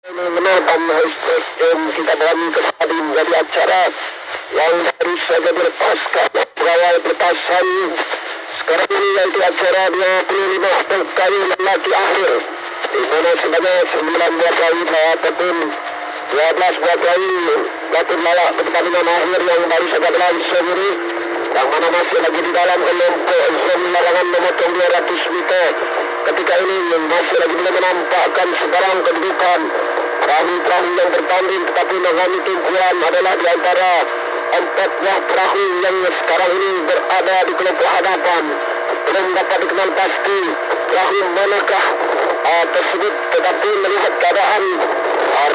Menonton kita berani kembali menjadi acara yang baru saja dilepaskan pegawai petasan. Sekarang ini yaitu acara 25 pengkayu lelaki akhir, di mana sebanyak 9 buah kayu ataupun 12 buah kayu batu lalak pertandingan akhir yang baru saja berlangsung ini, yang mana masih lagi di dalam kelompok zon larangan memotong 200 meter. Ketika ini masih lagi belum menampakkan sebarang kedudukan perahu-perahu yang bertanding, tetapi mengalami tumpuan adalah di antara 4 buah perahu yang sekarang ini berada di kelompok hadapan. Belum dapat dikenal pasti perahu manakah tersebut, tetapi melihat keadaan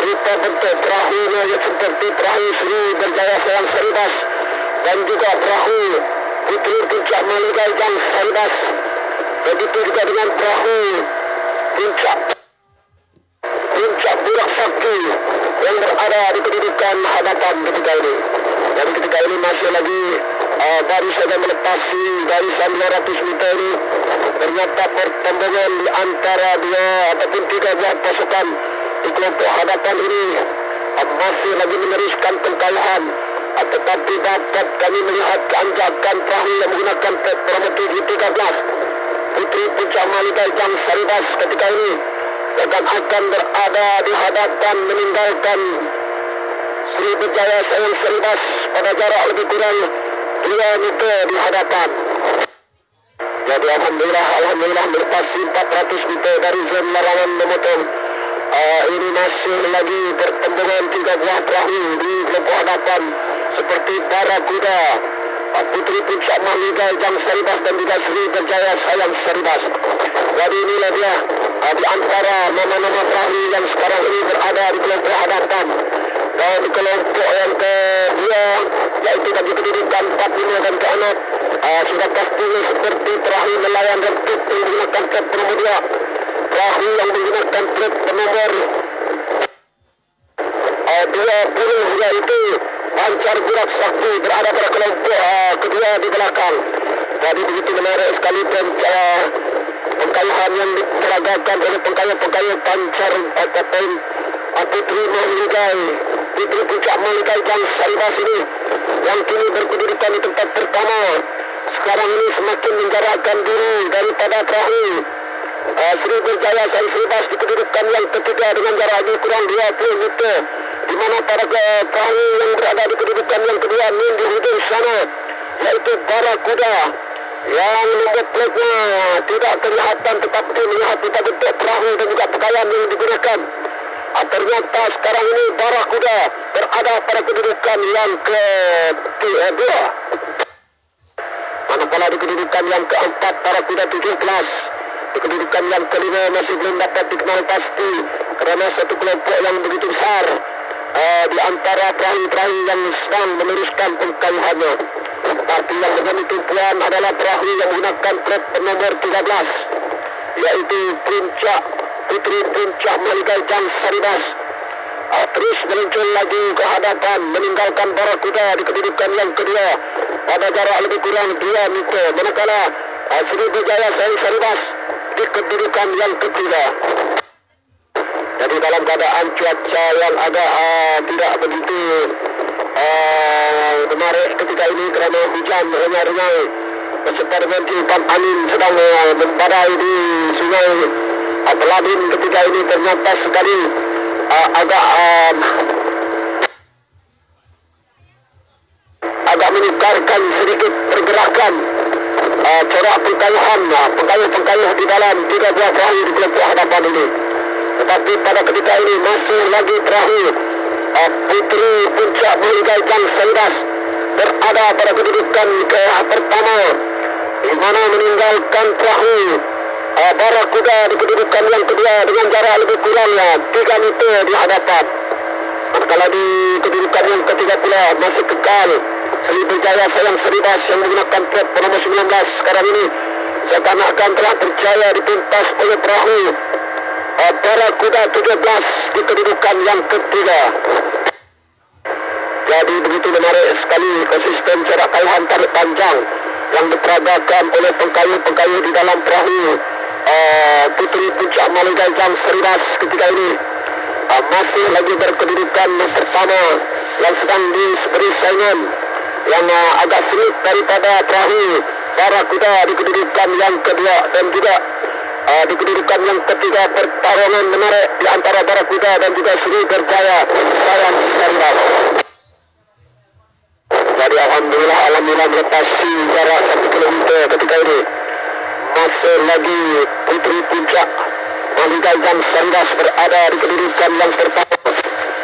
rupa bentuk perahunya yang seperti perahu Sri Berjaya Sayang Saribas dan juga perahu Putri Puncak Maligai dan Saribas. Begitu juga dengan perahu Puncak Burak Sakti yang berada di kedudukan hadapan ketika ini. Dan ketika ini masih lagi baru saja melepasi garisan 200 meter ini. Ternyata pertembungan di antara 2 ataupun 3 buah pasukan di kelompok hadapan ini masih lagi meneruskan pengkalahan. Tetapi dapat kami melihat keanjakan perahu yang menggunakan promotor 13 Putri Puncak Maligai dan Saribas ketika ini akan berada di hadapan meninggalkan Sri Berjaya Sayang Saribas pada jarak lebih kurang 2 meter di hadapan. Jadi Alhamdulillah melepasi 400 meter dari zon larangan memotong. Ini masih lagi pertembungan 3 buah perahu di kelompok hadapan seperti Barakuda, Putri Puncak Maligai dan Saribas dan juga Sri Berjaya Sayang Saribas. Jadi inilah dia di antara nama-nama perahu yang sekarang ini berada di kelompok hadapan. Dan di kelompok yang kedua, yaitu bagi kedudukan 45 dan ke anak, sudah pastinya seperti perahu nelayan rempit yang menggunakan truk nomor 2. Perahu yang menggunakan truk nomor 20, yaitu Pancar Burak Sakti, berada pada kelompok kedua di belakang. Jadi begitu menarik sekali pengkayuhan yang diperagakan oleh pengkayu Pancar ataupun Putri Maligai, Putri Puncak Maligai dan Saribas ini yang kini berkedudukan di tempat pertama. Sekarang ini semakin menjarakkan diri daripada perahu Sri Berjaya Sayang Saribas di kedudukan yang ketiga dengan jarak lebih kurang 20 meter, di mana para perahu yang berada di kedudukan yang kedua di hujung sana, yaitu Barakuda yang membuat flagnya tidak kelihatan, tetapi melihat bentuk perahu dan juga pakaian yang digunakan. Ternyata sekarang ini Barakuda berada pada kedudukan yang kedua. Manakala di kedudukan yang keempat Barakuda 17. Di kedudukan yang kelima masih belum dapat dikenal pasti kerana satu kelompok yang begitu besar di antara perahu-perahu yang sedang meneruskan pengkayuhannya. Tapi yang menjadi tumpuan adalah perahu yang menggunakan truk nomor 13, yaitu Putri Puncak Maligai dan Saribas. Terus meluncur lagi ke hadapan meninggalkan Barakuda di kedudukan yang kedua pada jarak lebih kurang 2 meter. Manakala Sri Berjaya Sayang Saribas di kedudukan yang ketiga. Jadi dalam keadaan cuaca yang agak tidak begitu menarik ketika ini kerana hujan rengai-rengai beserta dengan tiupan angin sedang membadai di sungai Peladin ketika ini, ternyata sekali agak menukarkan sedikit pergerakan corak pengkayuh di dalam 3 buah perahu di kelompok hadapan ini. Tetapi pada ketika ini masih lagi perahu Putri Puncak Maligai dan Saribas berada pada kedudukan pertama, di mana meninggalkan perahu Barakuda di kedudukan yang kedua dengan jarak lebih kurang 3 meter di hadapan. Manakala di kedudukan yang ketiga pula masih kekal Sri Berjaya Sayang Saribas yang menggunakan truk nomor 19. Sekarang ini seakan-akan telah percaya dipintas oleh perahu Barakuda 17 di kedudukan yang ketiga. Jadi begitu menarik sekali konsisten corak kayuhan tarik panjang yang diperagakan oleh pengkayu di dalam perahu Putri Puncak Maligai dan Saribas ketika ini. masih lagi berkedudukan pertama yang sedang diberi saingan yang agak sulit daripada perahu Barakuda di kedudukan yang kedua dan juga di kedudukan yang ketiga. Pertarungan menarik di antara Barakuda dan juga Sri Berjaya sayang Sandal. Jadi alhamdulillah melepasi jarak 1 kilometer ketika ini. Masih lagi Putri Puncak Maligai dan Sandas berada di kedudukan yang pertama.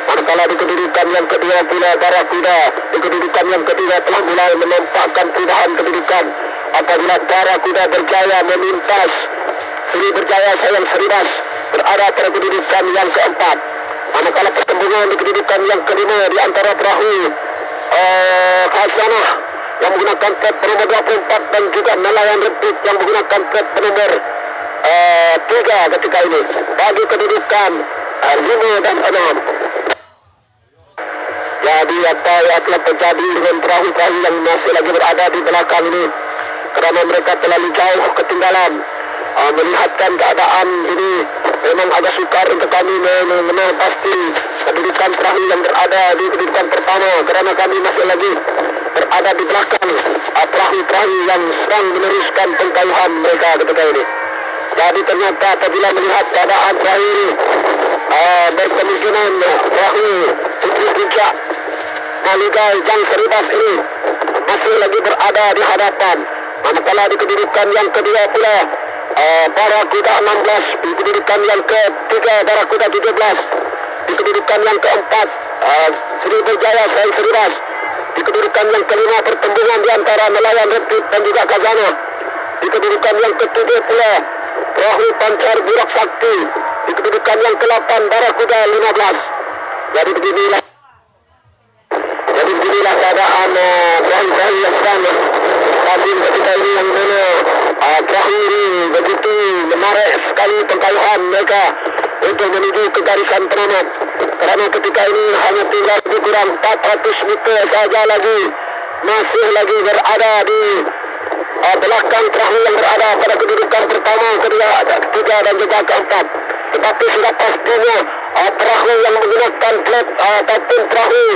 Manakala di kedudukan yang kedua pula Barakuda di kedudukan yang ketiga telah mulai menampakkan perubahan kedudukan apabila Barakuda Berjaya memintas Sri Berjaya sayang Seridas berada pada kedudukan yang keempat. Manakala pertembungan di kedudukan yang kelima di antara perahu Khazanah yang menggunakan plat nomor 24 dan juga nelayan Repit yang menggunakan plat nomor 3 ketika ini bagi kedudukan 5 dan 6. Jadi apa yang telah terjadi dengan perahu-perahu yang masih lagi berada di belakang ini, kerana mereka terlalu jauh ketinggalan. Melihatkan keadaan ini memang agak sukar untuk kami mengenal pasti kedudukan perahu yang berada di kedudukan pertama, kerana kami masih lagi berada di belakang perahu-perahu yang sedang meneruskan pengkayuhan mereka ketika ini. Jadi ternyata apabila melihat keadaan perahu ini, berkemungkinan perahu Putri Puncak Maligai dan Seridas ini masih lagi berada di hadapan. Manakala di kedudukan yang kedua pula Barakuda 16, di kedudukan yang ketiga Barakuda 17, di kedudukan yang keempat Sri Berjaya sayang Seridas, di kedudukan yang kelima pertembungan di antara nelayan Repit dan juga Khazanah, di kedudukan yang ketiga pula perahu Pancar Burak Sakti, di kedudukan yang ke-8 Barakuda 15. Jadi beginilah keadaan perahu-perahu yang sedang hadir ketika ini, yang mana perahu ini begitu menarik sekali pengkayuhan mereka untuk menuju ke garisan penamat. Kerana ketika ini hanya tinggal lebih kurang 400 meter saja lagi, masih lagi berada di belakang perahu yang berada pada kedudukan pertama, kedua, ketiga dan juga keempat. Tetapi sudah pastinya perahu yang menggunakan plat ataupun perahu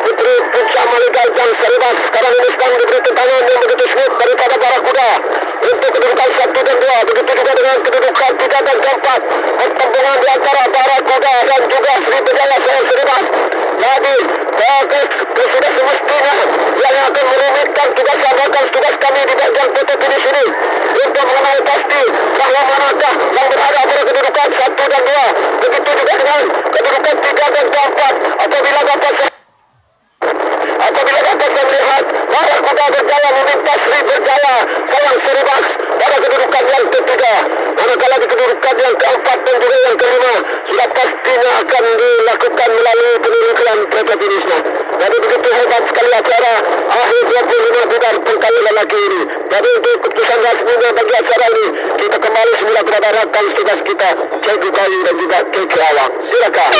Putri Puncak Maligai dan Seridas sekarang ini sedang diberi tentangan yang begitu sulit daripada Barakuda untuk kedudukan 1 dan 2. Begitu juga dengan kedudukan 3 dan 4. Pertembungan di antara Barakuda dan juga Sri Berjaya sayang Seridas. Jadi sudah semestinya yang akan merumitkan tugas kami di bagian foto finish ini untuk mengenal pasti bahawa manakah yang berada pada kedudukan 1 dan 2. Begitu juga dengan kedudukan 3 dan 4. Apabila dapat saya melihat Barakuda Berjaya meminta Sri Berjaya sayang Seridas pada kedudukan yang ketiga. Manakala di kedudukan yang keempat dan juga yang kelima sudah pastinya akan dilakukan melalui penelitian foto finishnya. Jadi begitu hebat sekali acara akhir 25 bulan pengkayu lelaki ini. Jadi untuk keputusan rasminya bagi acara ini, kita kembali semula kepada rakan tugas kita Cikgu Kayu dan juga Kiki Awang. Silakan.